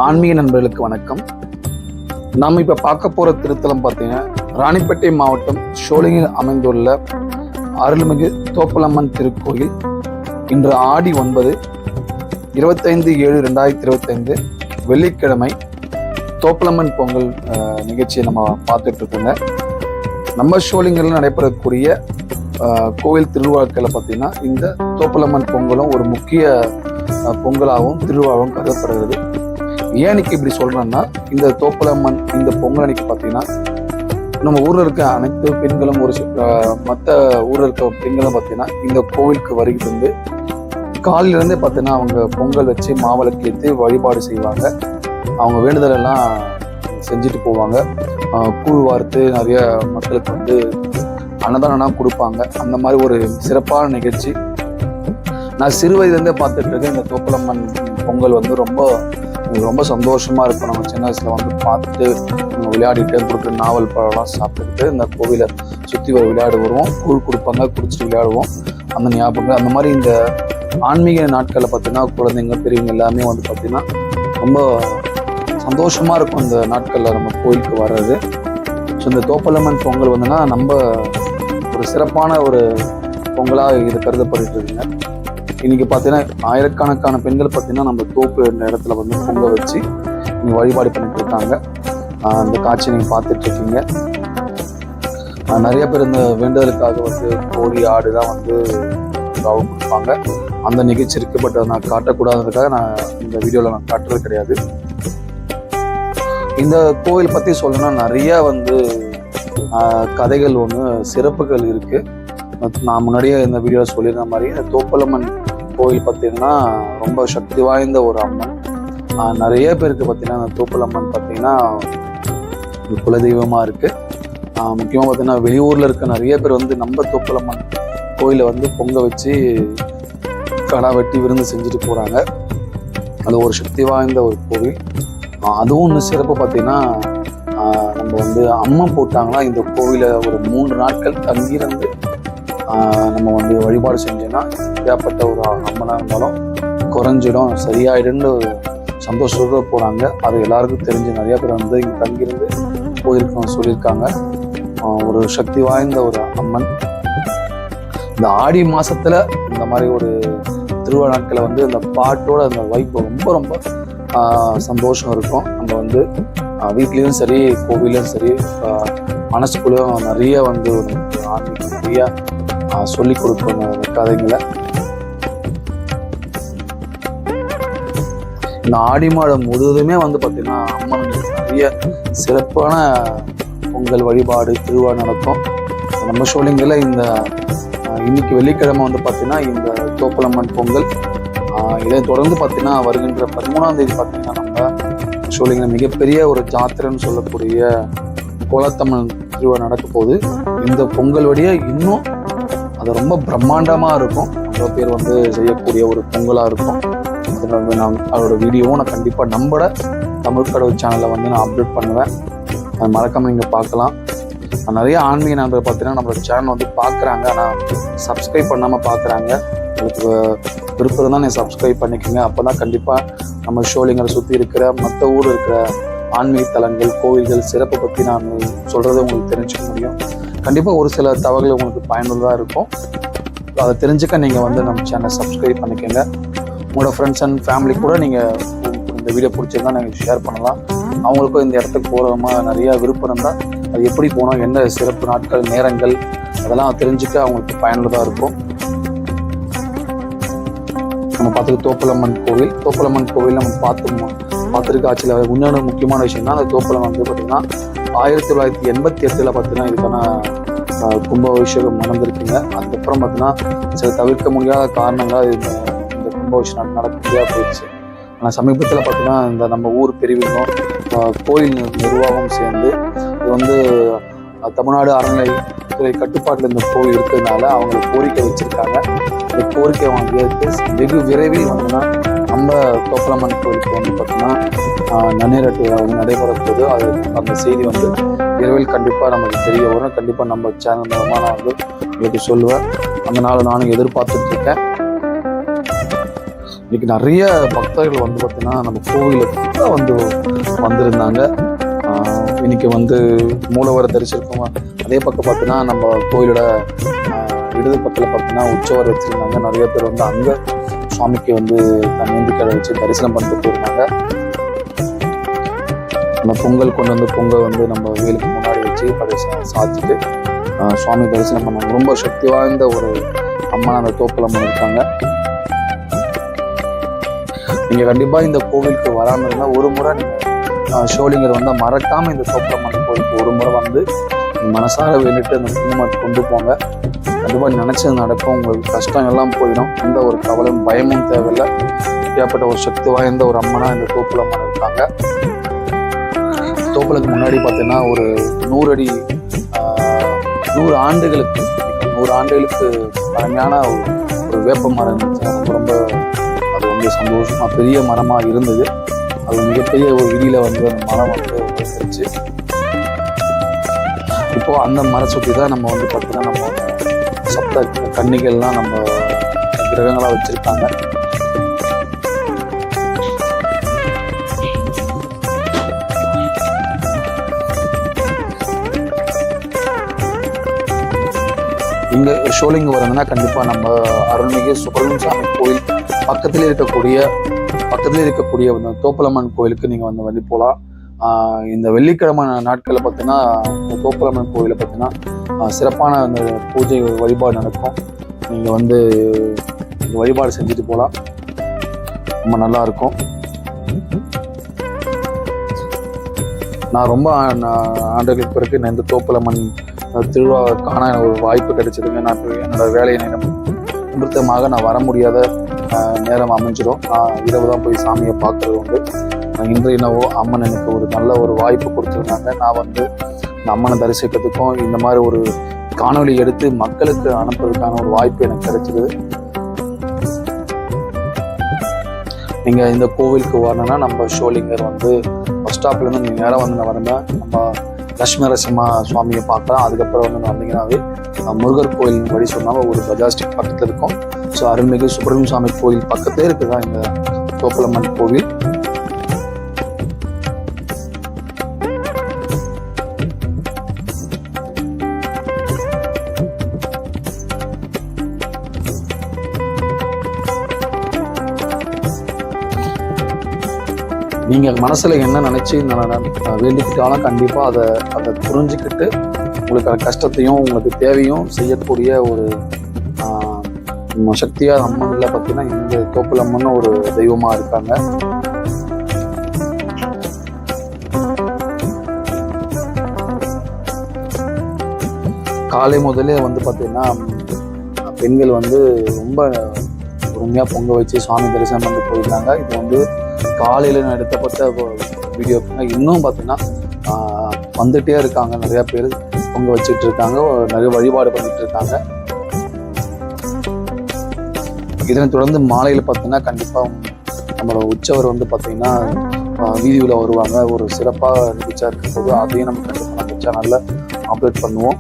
ஆன்மீக நண்பர்களுக்கு வணக்கம். நாம் இப்போ பார்க்க போகிற திருத்தலம் பார்த்தீங்கன்னா ராணிப்பேட்டை மாவட்டம் ஷோலிங்கில் அமைந்துள்ள அருள்மிகு தோப்பலம்மன் திருக்கோயில். இன்று ஆடி 9 25/7/2025 வெள்ளிக்கிழமை தோப்பலம்மன் பொங்கல் நிகழ்ச்சியை நம்ம பார்த்துட்டு இருக்கோங்க. நம்ம ஷோலிங்கில் நடைபெறக்கூடிய கோவில் திருவிழாக்களை பார்த்தீங்கன்னா இந்த தோப்பலம்மன் பொங்கலும் ஒரு முக்கிய பொங்கலாகவும் திருவிழாவும் கருதப்படுகிறது. ஏன்னைக்கு இப்படி சொல்றேன்னா, இந்த தோப்பலம்மன் இந்த பொங்கல் அன்னைக்கு பார்த்தீங்கன்னா நம்ம ஊரில் இருக்க அனைத்து பெண்களும் மற்ற ஊரில் இருக்க பெண்களும் பார்த்தீங்கன்னா இந்த கோவிலுக்கு வருகிறது. காலையிலேருந்தே பார்த்தீங்கன்னா அவங்க பொங்கல் வச்சு மாவிளக்கு ஏற்றி வழிபாடு செய்வாங்க. அவங்க வேண்டுதல் எல்லாம் செஞ்சுட்டு போவாங்க. கூழ் வார்த்து நிறைய மக்களுக்கு அன்னதானம் கொடுப்பாங்க. அந்த மாதிரி ஒரு சிறப்பான நிகழ்ச்சி நான் சிறு வயதுலேருந்தே பார்த்துட்டு இருக்கேன். இந்த தோப்பலம்மன் பொங்கல் ரொம்ப சந்தோஷமா இருக்கும். நம்ம சின்ன வயசுல பார்த்துட்டு விளையாடிட்டு கொடுக்குற நாவல் பழம்லாம் சாப்பிட்டுக்கிட்டு இந்த கோவிலை சுற்றி விளையாடு வருவோம். கூழ் கொடுப்பாங்க, குடிச்சிட்டு விளையாடுவோம். அந்த ஞாபகம் அந்த மாதிரி இந்த ஆன்மீக நாட்களில் பார்த்தீங்கன்னா குழந்தைங்க பெரியவங்க எல்லாமே பார்த்தீங்கன்னா ரொம்ப சந்தோஷமா இருக்கும். இந்த நாட்களில் நம்ம கோயிலுக்கு வர்றது. ஸோ இந்த தோப்பலம்மன் பொங்கல் நம்ம ஒரு சிறப்பான ஒரு பொங்கலாக இது கருதப்பட்டு இருக்குங்க. இன்னைக்கு பார்த்தீங்கன்னா ஆயிரக்கணக்கான பெண்கள் பார்த்தீங்கன்னா நம்ம தோப்பு இடத்துல பொங்க வச்சு இங்கே வழிபாடு பண்ணிட்டு இருக்காங்க. அந்த காட்சி நீங்கள் பார்த்துட்டு இருக்கீங்க. நிறைய பேர் இந்த வேண்டுதலுக்காக கோழி ஆடு தான் காவல் கொடுப்பாங்க. அந்த நிகழ்ச்சி இருக்கு. பட் நான் காட்டக்கூடாததுக்காக நான் இந்த வீடியோவில் நான் காட்டுறது கிடையாது. இந்த கோவில் பற்றி சொல்லணும்னா நிறைய கதைகள் சிறப்புகள் இருக்கு. நான் முன்னாடியே இந்த வீடியோவில் சொல்லியிருந்த மாதிரி இந்த தோப்பலம்மன் கோவில் பார்த்தீங்கன்னா ரொம்ப சக்தி வாய்ந்த ஒரு அம்மன். நிறைய பேருக்கு பார்த்தீங்கன்னா இந்த தோப்பலம்மன் பார்த்தீங்கன்னா குலதெய்வமாக இருக்கு. முக்கியமாக பார்த்தீங்கன்னா வெளியூரில் இருக்க நிறைய பேர் நம்ம தோப்பலம்மன் கோயிலை பொங்க வச்சு கடா வெட்டி விருந்து செஞ்சுட்டு போகிறாங்க. அது ஒரு சக்தி வாய்ந்த ஒரு கோவில். அதுவும் ஒன்று சிறப்பு பார்த்தீங்கன்னா நம்ம அம்மன் போட்டாங்கன்னா இந்த கோவிலை ஒரு 3 நாட்கள் தங்கியிருந்து நம்ம வழிபாடு செஞ்சோன்னா ஏற்பட்ட ஒரு அம்மனாக இருந்தாலும் குறைஞ்சிடும், சரியாயிடுன்னு ஒரு சந்தோஷத்தோடு போகிறாங்க. அது எல்லாருக்கும் தெரிஞ்சு நிறைய பேர் இங்கே தங்கியிருந்து போயிருக்கோம் சொல்லியிருக்காங்க. ஒரு சக்தி வாய்ந்த ஒரு அம்மன். இந்த ஆடி மாதத்தில் இந்த மாதிரி ஒரு திருவிழா நாட்களை அந்த பாட்டோட அந்த வைப்பு ரொம்ப சந்தோஷம் இருக்கும். நம்ம வீட்லேயும் சரி கோவிலையும் சரி மனசுக்குள்ளேயும் நிறைய ஆன்மீகம் நிறைய சொல்லி கொடுப்போம் கதைங்களை. இந்த ஆடி மாதம் முழுவதுமே பார்த்தீங்கன்னா அம்மனுக்கு நிறைய சிறப்பான பொங்கல் வழிபாடு திருவிழா நடக்கும். நம்ம ஷோலிங்கில் இன்னைக்கு வெள்ளிக்கிழமை பார்த்தீங்கன்னா இந்த தோப்பலம்மன் பொங்கல். இதை தொடர்ந்து பார்த்தீங்கன்னா வருகின்ற 13ஆம் தேதி பார்த்தீங்கன்னா நம்ம ஷோலிங்கில் மிகப்பெரிய ஒரு ஜாத்திரைன்னு சொல்லக்கூடிய கோலத்தம்மன் திருவிழா நடக்க போகுது. இந்த பொங்கல் வழியா இன்னும் அது ரொம்ப பிரம்மாண்டமாக இருக்கும். நிறைய பேர் செய்யக்கூடிய ஒரு பொங்கலாக இருக்கும். நான் அதோட வீடியோவும் நான் கண்டிப்பாக நம்மளோட தமிழ் கடவுள் சேனலில் நான் அப்டேட் பண்ணுவேன். அது மறக்காமல் நீங்கள் பார்க்கலாம். நிறைய ஆன்மீக நண்பர்கள் பார்த்தீங்கன்னா நம்மளோட சேனல் பார்க்குறாங்க, ஆனால் சப்ஸ்கிரைப் பண்ணாமல் பார்க்குறாங்க. உங்களுக்கு விருப்பம் தான் நீங்கள் சப்ஸ்கிரைப் பண்ணிக்கோங்க. அப்போ தான் கண்டிப்பாக நம்ம ஷோலிங்கரை சுற்றி இருக்கிற மற்ற ஊர் இருக்கிற ஆன்மீக தலங்கள் கோவில்கள் சிறப்பை பற்றி நான் சொல்கிறத உங்களுக்கு தெரிஞ்சுக்க முடியும். கண்டிப்பாக ஒரு சில தகவல்கள் உங்களுக்கு பயனுள்ளதாக இருக்கும். அதை தெரிஞ்சுக்க நீங்கள் நம்ம சேனலை சப்ஸ்கிரைப் பண்ணிக்கோங்க. உங்களோட ஃப்ரெண்ட்ஸ் அண்ட் ஃபேமிலி கூட நீங்கள் இந்த வீடியோ பிடிச்சிருந்தா நீங்கள் ஷேர் பண்ணலாம். அவங்களுக்கும் இந்த இடத்துக்கு போகிறோமா நிறையா விருப்பம் இருந்தால் அது எப்படி போகணும், என்ன சிறப்பு நாட்கள் நேரங்கள் அதெல்லாம் தெரிஞ்சுக்க அவங்களுக்கு பயனுள்ளதாக இருக்கும். நம்ம பார்த்துக்க தோப்பலம்மன் கோவில் நம்ம பார்த்துருக்க ஆட்சியில் இன்னொரு முக்கியமான விஷயம் தான் அந்த தோப்பலம்மன் பார்த்தீங்கன்னா 1988 பார்த்தீங்கன்னா இதுக்கான கும்பாபிஷேகம் நடந்திருக்குங்க. அதுக்கப்புறம் பார்த்தீங்கன்னா சில தவிர்க்க முடியாத காரணங்களாக இந்த கும்பாபிஷேகம் நடக்க முடியாது போயிடுச்சு. ஆனால் சமீபத்தில் பார்த்தீங்கன்னா இந்த நம்ம ஊர் பிரிவினும் கோயில் நிர்வாகம் சேர்ந்து இது தமிழ்நாடு அறநிலைத்துறை கட்டுப்பாட்டில் இந்த கோவில் இருக்கிறதுனால அவங்க கோரிக்கை வச்சுருக்காங்க. இந்த கோரிக்கை அவங்க ஏற்று வெகு விரைவில் நம்ம தோப்பலம்மன் கோவிலுக்கு பார்த்தீங்கன்னா நன்னீரட்டு நடைபெறப்போது. அது அந்த செய்தி விரைவில் கண்டிப்பாக நமக்கு தெரிய வரும். கண்டிப்பாக நம்ம சேனல் மூலமாக நான் உங்களுக்கு சொல்லுவேன். அந்த நாள் நானும் எதிர்பார்த்துட்டு இருக்கேன். இன்னைக்கு நிறைய பக்தர்கள் வந்து பார்த்தீங்கன்னா நம்ம கோவிலுக்கு வந்திருந்தாங்க. இன்னைக்கு வந்து மூலவரை தரிசிருக்கோம். அதே பக்கம் பார்த்தீங்கன்னா நம்ம கோயிலோட இடது பக்கத்தில் பார்த்தீங்கன்னா உற்சவர் வச்சிருந்தாங்க. நிறைய பேர் வந்து அங்கே சுவாமிக்கு வந்து தன்னம்பிக்கை வச்சு தரிசனம் பண்ணிட்டு போயிருந்தாங்க. அந்த பொங்கல் கொண்டு வந்து பொங்கல் வந்து நம்ம வேலுக்கு முன்னாடி வச்சு சாத்திட்டு சுவாமி தரிசனம் பண்ணாங்க. ரொம்ப சக்தி வாய்ந்த ஒரு அம்மன் அந்த தோப்பலம்மன் இருக்காங்க. நீங்க கண்டிப்பா இந்த கோவிலுக்கு வராமல் இருந்தால் ஒரு முறை நீங்க ஷோலிங்கர் வந்தால் மறக்காம இந்த தோப்பலம்மன் கோவிலுக்கு ஒரு முறை வந்து மனசார வேண்டிட்டு அந்த குங்குமத்தை கொண்டு போங்க. கண்டிப்பா நினைச்சது நடக்கும். உங்களுக்கு கஷ்டம் எல்லாம் போயிடும். எந்த ஒரு கவலையும் பயமும் தேவையில்லை. ஏற்பட்ட ஒரு சக்தி வாய்ந்த ஒரு அம்மனா இந்த தோப்பலம்மன் இருக்காங்க. தோப்பலுக்கு முன்னாடி பார்த்தீங்கன்னா ஒரு 100 ஆண்டுகளுக்கு பழமையான ஒரு வேப்ப மரம் இருந்துச்சு. ரொம்ப அது வந்து சந்தோஷமா பெரிய மரமா இருந்தது. அது மிகப்பெரிய ஒரு இடியில வந்து அந்த மரம் வந்து வந்துருச்சு. இப்போ அந்த மரம் சுற்றி தான் நம்ம வந்து பார்த்தீங்கன்னா நம்ம சப்த கன்னிகள்லாம் நம்ம கிரகங்களா வச்சிருக்காங்க. இங்கே ஷோலிங்கர் வரணும்னா கண்டிப்பாக நம்ம அருள்மிகு சுப்பிரமணிய சாமி கோயில் பக்கத்திலே இருக்கக்கூடிய தோப்பலம்மன் கோயிலுக்கு நீங்கள் வந்து போகலாம். இந்த வெள்ளிக்கிழமை நாட்களில் பார்த்தீங்கன்னா இந்த தோப்பலம்மன் கோயிலில் பார்த்தீங்கன்னா சிறப்பான அந்த பூஜை வழிபாடு நடக்கும். நீங்கள் வந்து வழிபாடு செஞ்சுட்டு போகலாம். ரொம்ப நல்லா இருக்கும். நான் ரொம்ப ஆண்டுகளுக்கு பிறகு நான் இந்த தோப்பலம்மன் திருவிழா காண ஒரு வாய்ப்பு கிடைச்சதுங்க. நான் என்னோட வேலையை நிமித்தமாக நான் வர முடியாத நேரம் அமைஞ்சிடும். நான் இரவு தான் போய் சாமியை பார்க்கறது உண்டு. இன்று என்னவோ அம்மன் எனக்கு ஒரு நல்ல ஒரு வாய்ப்பு கொடுத்துருந்தாங்க. நான் வந்து இந்த அம்மனை தரிசிக்கிறதுக்கும் இந்த மாதிரி ஒரு காணொலி எடுத்து மக்களுக்கு அனுப்புறதுக்கான ஒரு வாய்ப்பு எனக்கு கிடைச்சிது. நீங்கள் இந்த கோவிலுக்கு வரணும்னா நம்ம ஷோலிங்கர் வந்து பஸ் ஸ்டாப்லேருந்து நீங்கள் நேரம் வந்து நான் வரேன். நம்ம லட்சுமி நரசிம்ம சுவாமியை பார்க்கலாம். அதுக்கப்புறம் வந்து வந்தீங்கன்னாவே முருகர் கோயில் படி சொன்னாலும் ஒரு பஜாஸ்டிக் பக்கத்தில் இருக்கும். ஸோ அருள்மிகு சுப்பிரமணிய சாமி கோயில் பக்கத்தே இருக்குதான் இந்த தோப்பலம்மன் கோவில். நீங்கள் மனசில் என்ன நினச்சி வேண்டிக்கிட்டாலும் கண்டிப்பாக அதை புரிஞ்சுக்கிட்டு உங்களுக்கு அந்த கஷ்டத்தையும் உங்களுக்கு தேவையும் செய்யக்கூடிய ஒரு சக்தியாக அம்மனில் பார்த்தீங்கன்னா இந்த தோப்பலம்மன் ஒரு தெய்வமாக இருக்காங்க. காலை முதலே வந்து பார்த்தீங்கன்னா பெண்கள் வந்து ரொம்ப பொறுமையாக பொங்க வச்சு சுவாமி தரிசனம் பண்ணி போயிருந்தாங்க. இது வந்து காலையில் எடுத்தப்பட்ட வீடியோக்குங்க. இன்னும் பார்த்தீங்கன்னா வந்துட்டே இருக்காங்க. நிறையா பேர் பொங்க வச்சுட்டு இருக்காங்க. நிறைய வழிபாடு பண்ணிட்டு இருக்காங்க. இதனை தொடர்ந்து மாலையில் பார்த்தீங்கன்னா கண்டிப்பாக நம்மளோட உற்சவர் வந்து பார்த்தீங்கன்னா வீதியில் வருவாங்க. ஒரு சிறப்பாக நிகழ்ச்சியாக இருக்கும் போது அதையும் நம்ம கண்டிப்பாக நம்ம சேனலில் அப்டேட் பண்ணுவோம்.